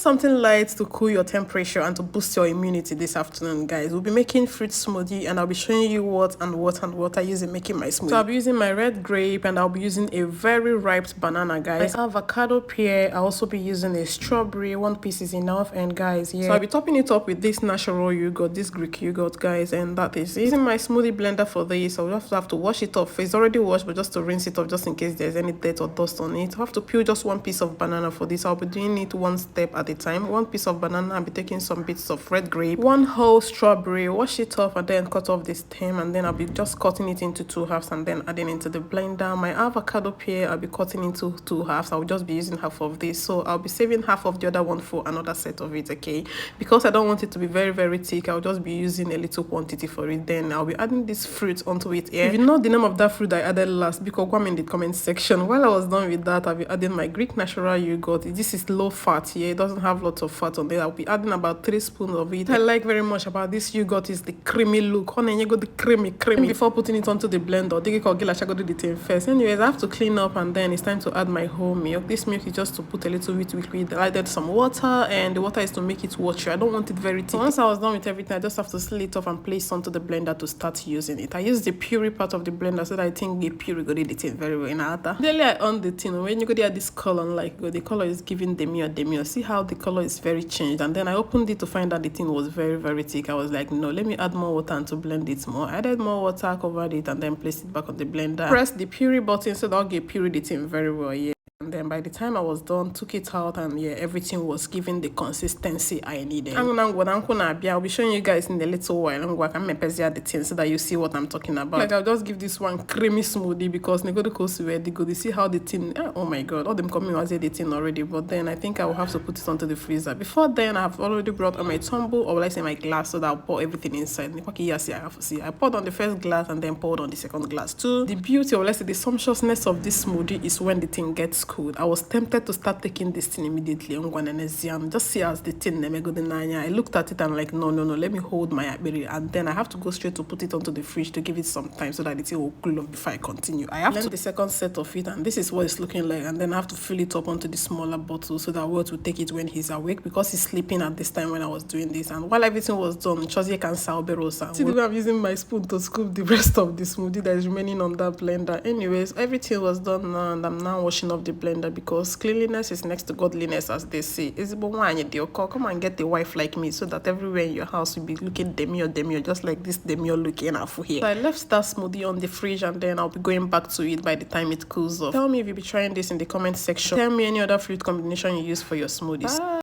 something light to cool your temperature and to boost your immunity this afternoon, guys. We'll be making fruit smoothie and I'll be showing you what I use in making my smoothie. So I'll be using my red grape and I'll be using a very ripe banana, guys. My avocado pear. I'll also be using a strawberry. 1 piece is enough. And guys, so I'll be topping it up with this natural yogurt, this Greek yogurt, guys, and that is it. Using my smoothie blender for this, I'll just have to wash it off. It's already washed, but just to rinse it off just in case there's any dirt or dust on it. I have to peel just 1 piece of banana for this. I'll be doing it one step at a time. 1 piece of banana, I'll be taking some bits of red grape, 1 whole strawberry, wash it off and then cut off the stem, and then I'll be just cutting it into 2 halves and then adding into the blender. My avocado pear, I'll be cutting into 2 halves. I'll just be using half of this, so I'll be saving half of the other one for another set of it, okay? Because I don't want it to be very, very thick, I'll just be using a little quantity for it. Then I'll be adding this fruit onto it here. If you know the name of that fruit I added last, because go in the comment section. While I was done with that, I'll be adding my Greek natural yogurt. This is low fat here, it doesn't have lots of fat on it. I'll be adding about 3 spoons of it. I like very much about this yogurt is the creamy look. On you go the creamy. Before putting it onto the blender, I go do the thing first. Anyways, I have to clean up and then it's time to add my whole milk. This milk is just to put a little bit liquid. I added some water and the water is to make it watery. I don't want it very thick. So once I was done with everything, I just have to seal it off and place onto the blender to start using it. I use the puree part of the blender so that I think the puree go do the thing very well. Daily I on the tin. When you go there, this color, like the color is giving demure. See how the color is very changed. And then I opened it to find out the thing was very, very thick. I was like, no, let me add more water and to blend it more. I added more water, covered it, and then placed it back on the blender. Press the puree button so that I'll get puree the thing very well. Yeah. And then by the time I was done, took it out, and yeah, everything was giving the consistency I needed. I'll be showing you guys in a little while. I'm going to make the thing so that you see what I'm talking about. Like, I'll just give this one creamy smoothie because they go to coast where they go. They see how the tin. Oh my god, all them coming was the tin already. But then I think I will have to put it onto the freezer. Before then, I've already brought on my tumble, or will I say my glass, so that I'll pour everything inside. I poured on the first glass and then poured on the second glass too. The beauty, or let's say the sumptuousness of this smoothie is when the thing gets cold. I was tempted to start taking this thing immediately. Just see as the thing. I looked at it and like, no, let me hold my berry, and then I have to go straight to put it onto the fridge to give it some time so that the thing will cool off before I continue. I have to the second set of it, and this is what it's looking like. And then I have to fill it up onto the smaller bottle so that Walt will take it when he's awake, because he's sleeping at this time when I was doing this. And while everything was done, Chosie can salberosa. See the way I'm using my spoon to scoop the rest of the smoothie that is remaining on that blender. Anyways, everything was done now, and I'm now washing off the blender because cleanliness is next to godliness, as they say. Come and get a wife like me so that everywhere in your house will be looking demure, just like this demure looking afu here. So I left that smoothie on the fridge, and then I'll be going back to it by the time it cools off. Tell me if you'll be trying this in the comment section. Tell me any other fruit combination you use for your smoothies. Bye.